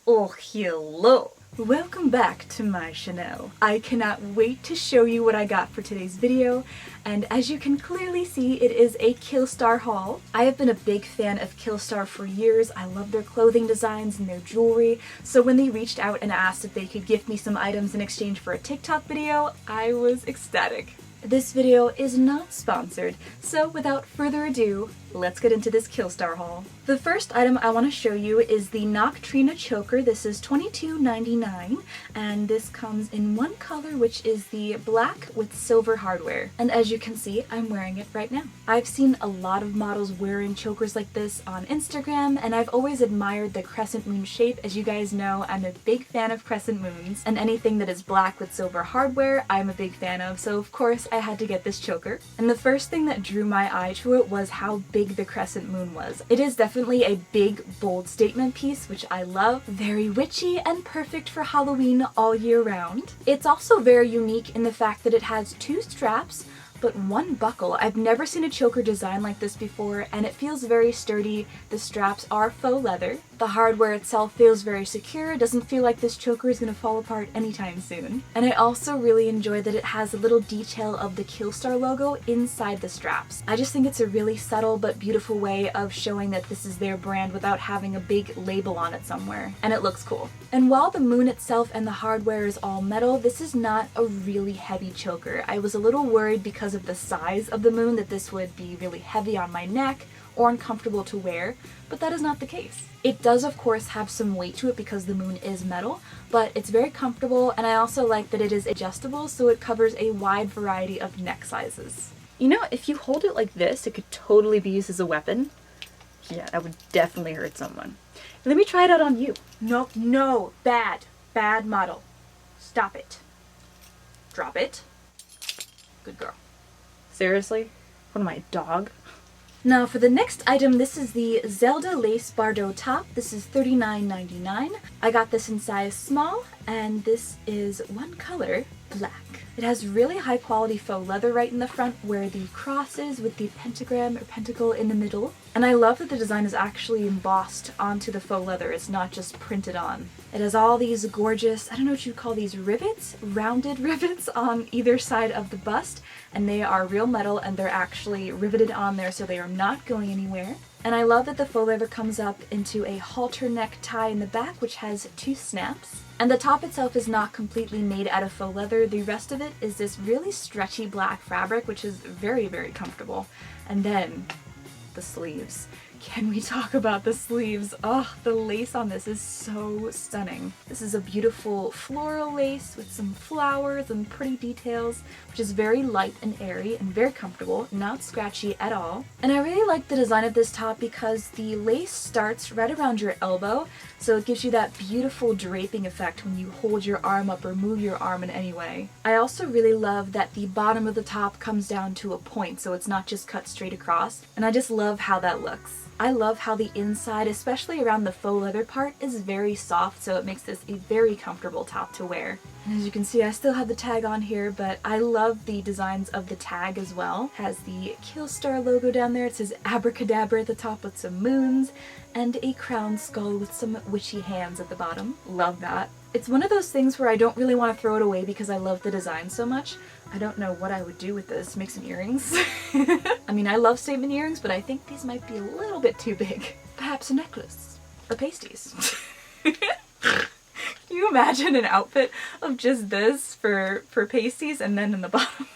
Oh, hello! Welcome back to my channel. I cannot wait to show you what I got for today's video, and as you can clearly see, it is a Killstar haul. I have been a big fan of Killstar for years. I love their clothing designs and their jewelry, so when they reached out and asked if they could gift me some items in exchange for a TikTok video, I was ecstatic. This video is not sponsored, so without further ado, let's get into this Killstar haul. The first item I want to show you is the Noctrina choker. This is $22.99, and this comes in one color, which is the black with silver hardware. And as you can see, I'm wearing it right now. I've seen a lot of models wearing chokers like this on Instagram, and I've always admired the crescent moon shape. As you guys know, I'm a big fan of crescent moons, and anything that is black with silver hardware, I'm a big fan of, so of course I had to get this choker. And the first thing that drew my eye to it was how big the crescent moon was. It is definitely a big, bold statement piece, which I love. Very witchy and perfect for Halloween all year round. It's also very unique in the fact that it has two straps, but one buckle. I've never seen a choker design like this before, and it feels very sturdy. The straps are faux leather. The hardware itself feels very secure. It doesn't feel like this choker is going to fall apart anytime soon. And I also really enjoy that it has a little detail of the Killstar logo inside the straps. I just think it's a really subtle but beautiful way of showing that this is their brand without having a big label on it somewhere. And it looks cool. And while the moon itself and the hardware is all metal, this is not a really heavy choker. I was a little worried because of the size of the moon that this would be really heavy on my neck or uncomfortable to wear, but that is not the case. It does of course have some weight to it because the moon is metal, but it's very comfortable, and I also like that it is adjustable so it covers a wide variety of neck sizes. You know, if you hold it like this, it could totally be used as a weapon. Yeah, that would definitely hurt someone. Let me try it out on you. No, bad model. Stop it. Drop it. Good girl. Seriously? What am I, a dog? Now for the next item, this is the Zelda Lace Bardeau top. This is $39.99. I got this in size small, and this is one color, black. It has really high quality faux leather right in the front where the cross is with the pentagram or pentacle in the middle. And I love that the design is actually embossed onto the faux leather. It's not just printed on. It has all these gorgeous, I don't know what you'd call these, rivets? Rounded rivets on either side of the bust, and they are real metal and they're actually riveted on there so they are not going anywhere. And I love that the faux leather comes up into a halter neck tie in the back, which has two snaps. And the top itself is not completely made out of faux leather. The rest of it is this really stretchy black fabric, which is very, very comfortable. And then the sleeves. Can we talk about the sleeves? Oh, the lace on this is so stunning. This is a beautiful floral lace with some flowers and pretty details, which is very light and airy and very comfortable, not scratchy at all. And I really like the design of this top because the lace starts right around your elbow, so it gives you that beautiful draping effect when you hold your arm up or move your arm in any way. I also really love that the bottom of the top comes down to a point, so it's not just cut straight across, and I just love how that looks. I love how the inside, especially around the faux leather part, is very soft, so it makes this a very comfortable top to wear. And as you can see, I still have the tag on here, but I love the designs of the tag as well. It has the Killstar logo down there. It says abracadabra at the top with some moons, and a crown skull with some witchy hands at the bottom. Love that. It's one of those things where I don't really want to throw it away because I love the design so much. I don't know what I would do with this. Make some earrings? I mean, I love statement earrings, but I think these might be a little bit too big. Perhaps a necklace. Or pasties. Can you imagine an outfit of just this for pasties and then in the bottom?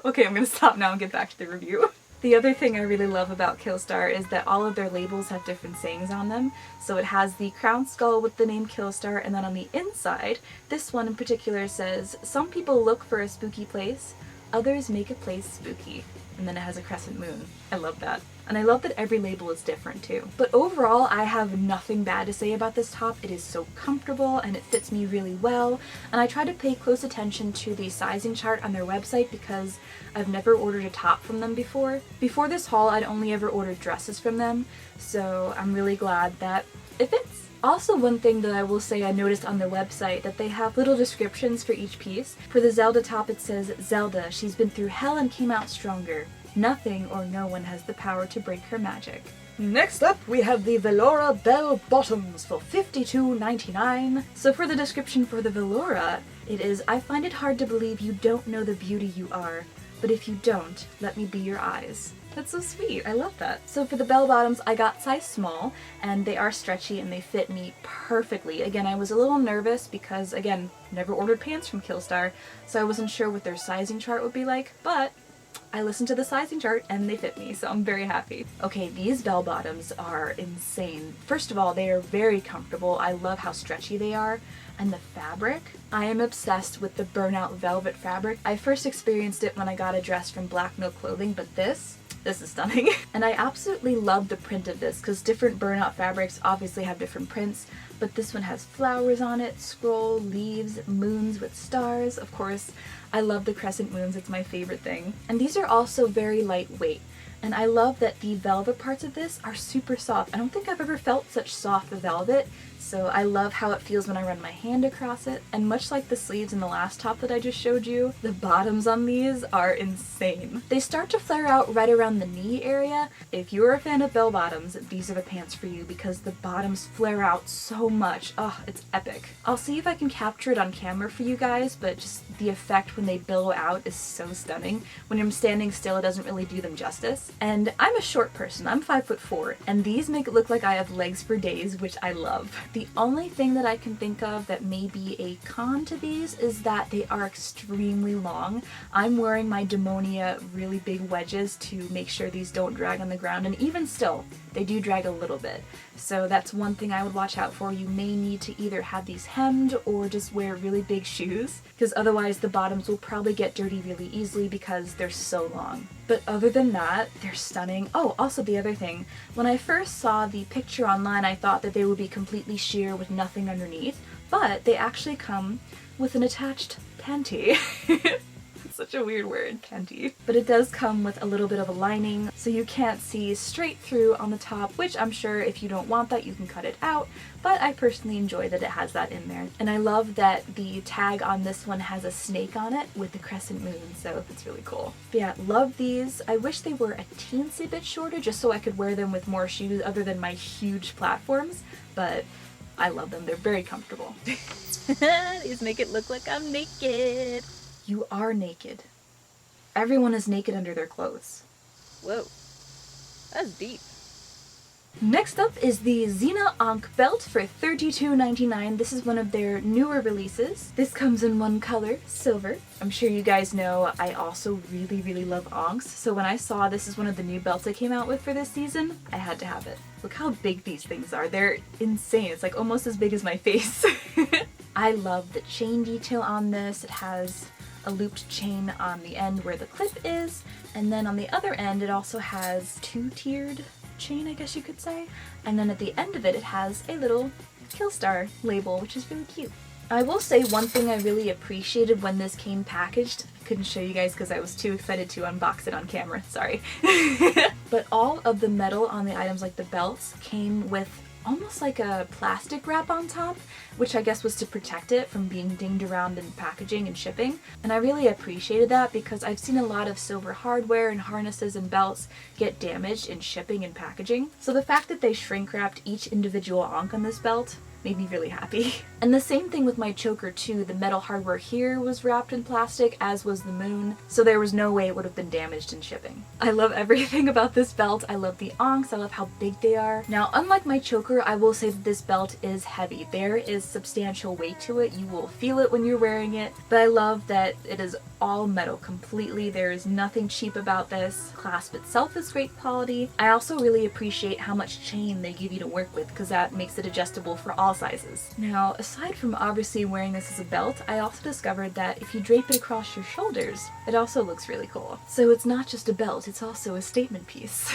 Okay, I'm gonna stop now and get back to the review. The other thing I really love about Killstar is that all of their labels have different sayings on them. So it has the crown skull with the name Killstar, and then on the inside, this one in particular says, "Some people look for a spooky place, others make a place spooky." And then it has a crescent moon. I love that. And I love that every label is different too. But overall, I have nothing bad to say about this top. It is so comfortable and it fits me really well. And I try to pay close attention to the sizing chart on their website because I've never ordered a top from them before. Before this haul, I'd only ever ordered dresses from them, so I'm really glad that it fits. Also, one thing that I will say I noticed on their website, that they have little descriptions for each piece. For the Zelda top it says, "Zelda, she's been through hell and came out stronger. Nothing or no one has the power to break her magic." Next up, we have the Veloura Bell Bottoms for $52.99. So for the description for the Veloura, it is, I find it hard to believe you don't know the beauty you are, but if you don't, let me be your eyes. That's so sweet, I love that. So for the bell bottoms, I got size small, and they are stretchy and they fit me perfectly. Again, I was a little nervous because, again, never ordered pants from Killstar, so I wasn't sure what their sizing chart would be like, but I listened to the sizing chart and they fit me, so I'm very happy. Okay, these bell bottoms are insane. First of all, they are very comfortable. I love how stretchy they are. And the fabric, I am obsessed with the burnout velvet fabric. I first experienced it when I got a dress from Black Milk Clothing, but this is stunning. And I absolutely love the print of this because different burnout fabrics obviously have different prints, but this one has flowers on it, scroll, leaves, moons with stars. Of course, I love the crescent moons, it's my favorite thing. And these are also very lightweight. And I love that the velvet parts of this are super soft. I don't think I've ever felt such soft velvet, so I love how it feels when I run my hand across it. And much like the sleeves in the last top that I just showed you, the bottoms on these are insane. They start to flare out right around the knee area. If you're a fan of bell bottoms, these are the pants for you because the bottoms flare out so much. Oh, it's epic. I'll see if I can capture it on camera for you guys, but just the effect when they billow out is so stunning. When I'm standing still, it doesn't really do them justice. And I'm a short person, I'm 5'4", and these make it look like I have legs for days, which I love. The only thing that I can think of that may be a con to these is that they are extremely long. I'm wearing my Demonia really big wedges to make sure these don't drag on the ground, and even still, they do drag a little bit. So that's one thing I would watch out for. You may need to either have these hemmed or just wear really big shoes, because otherwise the bottoms will probably get dirty really easily because they're so long. But other than that, they're stunning. Oh, also the other thing, when I first saw the picture online, I thought that they would be completely sheer with nothing underneath, but they actually come with an attached panty. Such a weird word, panty. But it does come with a little bit of a lining, so you can't see straight through on the top, which I'm sure if you don't want that, you can cut it out, but I personally enjoy that it has that in there. And I love that the tag on this one has a snake on it with the crescent moon, so it's really cool. But yeah, love these. I wish they were a teensy bit shorter, just so I could wear them with more shoes other than my huge platforms, but I love them. They're very comfortable. These make it look like I'm naked. You are naked. Everyone is naked under their clothes. Whoa, that's deep. Next up is the Xena Onk belt for $32.99. This is one of their newer releases. This comes in one color, silver. I'm sure you guys know I also really love Onks, so when I saw this is one of the new belts I came out with for this season, I had to have it. Look how big these things are. They're insane. It's like almost as big as my face. I love the chain detail on this. It has a looped chain on the end where the clip is, and then on the other end it also has two-tiered chain, I guess you could say, and then at the end of it, it has a little Killstar label, which is really cute. I will say one thing I really appreciated when this came packaged, I couldn't show you guys because I was too excited to unbox it on camera, sorry, but all of the metal on the items, like the belts, came with almost like a plastic wrap on top, which I guess was to protect it from being dinged around in packaging and shipping. And I really appreciated that because I've seen a lot of silver hardware and harnesses and belts get damaged in shipping and packaging. So the fact that they shrink wrapped each individual Onk on this belt made me really happy. And the same thing with my choker too. The metal hardware here was wrapped in plastic, as was the moon, so there was no way it would have been damaged in shipping. I love everything about this belt. I love the Onks, I love how big they are. Now, unlike my choker, I will say that this belt is heavy. There is substantial weight to it. You will feel it when you're wearing it, but I love that it is all metal completely. There is nothing cheap about this. The clasp itself is great quality. I also really appreciate how much chain they give you to work with because that makes it adjustable for all sizes. Now, aside from obviously wearing this as a belt, I also discovered that if you drape it across your shoulders, it also looks really cool. So it's not just a belt, it's also a statement piece.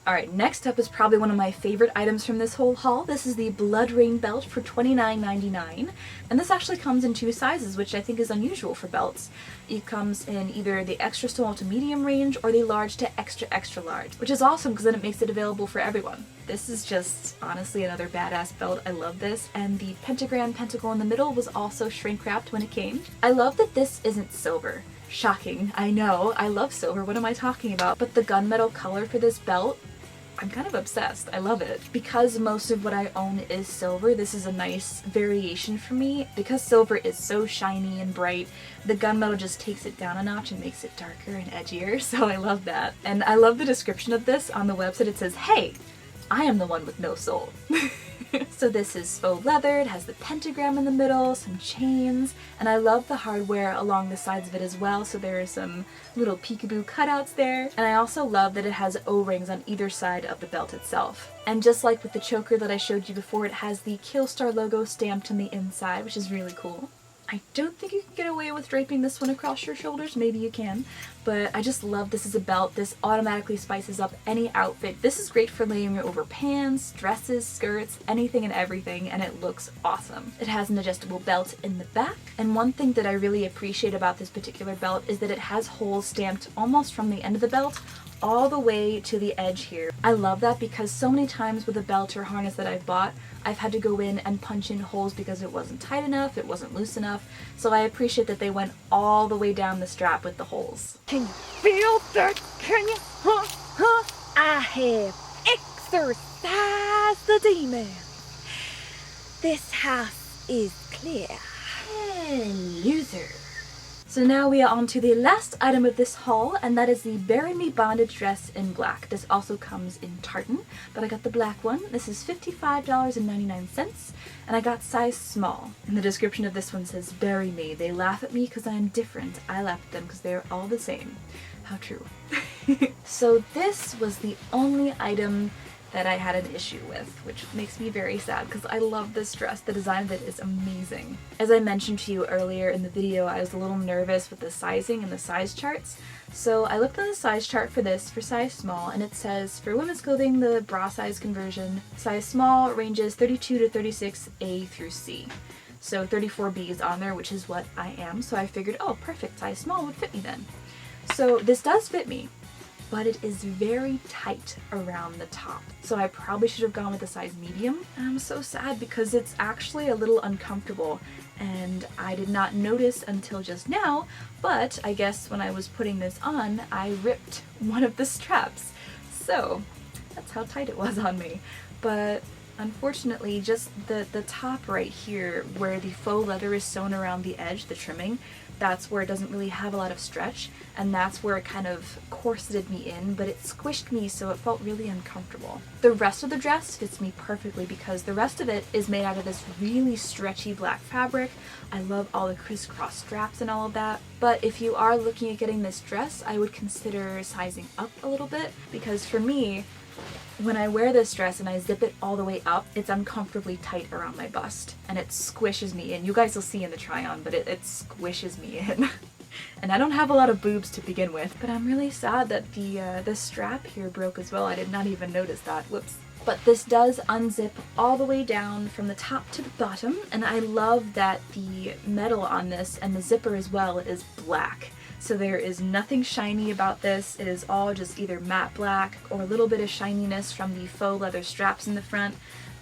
Alright, next up is probably one of my favorite items from this whole haul. This is the Blood Rain belt for $29.99. And this actually comes in two sizes, which I think is unusual for belts. It comes in either the extra small to medium range or the large to extra large, which is awesome because then it makes it available for everyone. This is just honestly another badass belt. I love this. And the pentagram pentacle in the middle was also shrink wrapped when it came. I love that this isn't silver. Shocking, I know. I love silver. What am I talking about? But the gunmetal color for this belt, I'm kind of obsessed. I love it. Because most of what I own is silver, this is a nice variation for me. Because silver is so shiny and bright, the gunmetal just takes it down a notch and makes it darker and edgier, so I love that. And I love the description of this on the website. It says, "Hey, I am the one with no soul." So this is faux leather, it has the pentagram in the middle, some chains, and I love the hardware along the sides of it as well, so there are some little peekaboo cutouts there. And I also love that it has O-rings on either side of the belt itself. And just like with the choker that I showed you before, it has the Killstar logo stamped on the inside, which is really cool. I don't think you can get away with draping this one across your shoulders, maybe you can, but I just love this as a belt. This automatically spices up any outfit. This is great for layering over pants, dresses, skirts, anything and everything, and it looks awesome. It has an adjustable belt in the back, and one thing that I really appreciate about this particular belt is that it has holes stamped almost from the end of the belt all the way to the edge here. I love that because so many times with a belt or harness that I've bought, I've had to go in and punch in holes because it wasn't tight enough, it wasn't loose enough, so I appreciate that they went all the way down the strap with the holes. Can you feel that? Can you? Huh? I have exorcised the demon. This house is clear. Loser. So now we are on to the last item of this haul, and that is the Bury Me bondage dress in black. This also comes in tartan, but I got the black one. This is $55.99, and I got size small. And the description of this one says, "Bury me. They laugh at me because I'm different. I laugh at them because they're all the same." How true. So this was the only item that I had an issue with, which makes me very sad because I love this dress. The design of it is amazing. As I mentioned to you earlier in the video, I was a little nervous with the sizing and the size charts, so I looked on the size chart for this for size small, and it says for women's clothing, the bra size conversion, size small ranges 32 to 36A through C. So 34B is on there, which is what I am, so I figured, oh perfect, size small would fit me then. So this does fit me, but it is very tight around the top. So I probably should have gone with a size medium. And I'm so sad because it's actually a little uncomfortable and I did not notice until just now, but I guess when I was putting this on, I ripped one of the straps. So that's how tight it was on me. But unfortunately, just the top right here where the faux leather is sewn around the edge, the trimming, that's where it doesn't really have a lot of stretch, and that's where it kind of corseted me in, but it squished me so it felt really uncomfortable. The rest of the dress fits me perfectly because the rest of it is made out of this really stretchy black fabric. I love all the crisscross straps and all of that, but if you are looking at getting this dress, I would consider sizing up a little bit because for me, when I wear this dress and I zip it all the way up, it's uncomfortably tight around my bust and it squishes me in. You guys will see in the try on, but it squishes me in. And I don't have a lot of boobs to begin with, but I'm really sad that the strap here broke as well. I did not even notice that. Whoops. But this does unzip all the way down from the top to the bottom, and I love that the metal on this and the zipper as well is black. So there is nothing shiny about this. It is all just either matte black or a little bit of shininess from the faux leather straps in the front.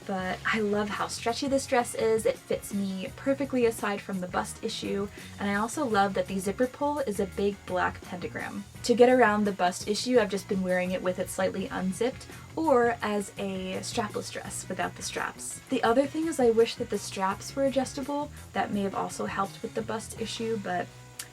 But I love how stretchy this dress is. It fits me perfectly aside from the bust issue. And I also love that the zipper pull is a big black pentagram. To get around the bust issue, I've just been wearing it with it slightly unzipped or as a strapless dress without the straps. The other thing is I wish that the straps were adjustable. That may have also helped with the bust issue, but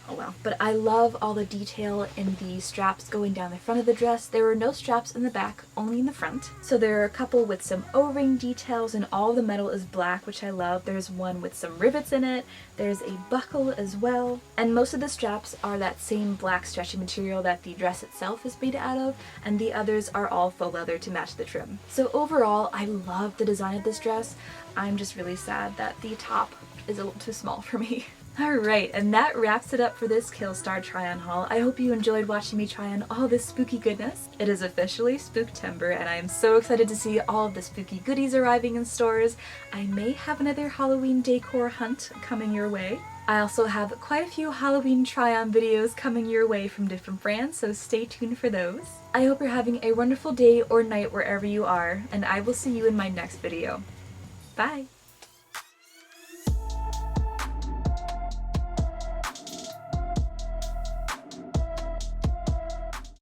oh well. But I love all the detail in the straps going down the front of the dress. There were no straps in the back, only in the front. So there are a couple with some O-ring details and all the metal is black, which I love. There's one with some rivets in it. There's a buckle as well. And most of the straps are that same black stretchy material that the dress itself is made out of, and the others are all faux leather to match the trim. So overall, I love the design of this dress. I'm just really sad that the top is a little too small for me. Alright, and that wraps it up for this Killstar try-on haul. I hope you enjoyed watching me try on all this spooky goodness. It is officially Spooktember, and I am so excited to see all of the spooky goodies arriving in stores. I may have another Halloween decor hunt coming your way. I also have quite a few Halloween try-on videos coming your way from different brands, so stay tuned for those. I hope you're having a wonderful day or night wherever you are, and I will see you in my next video. Bye!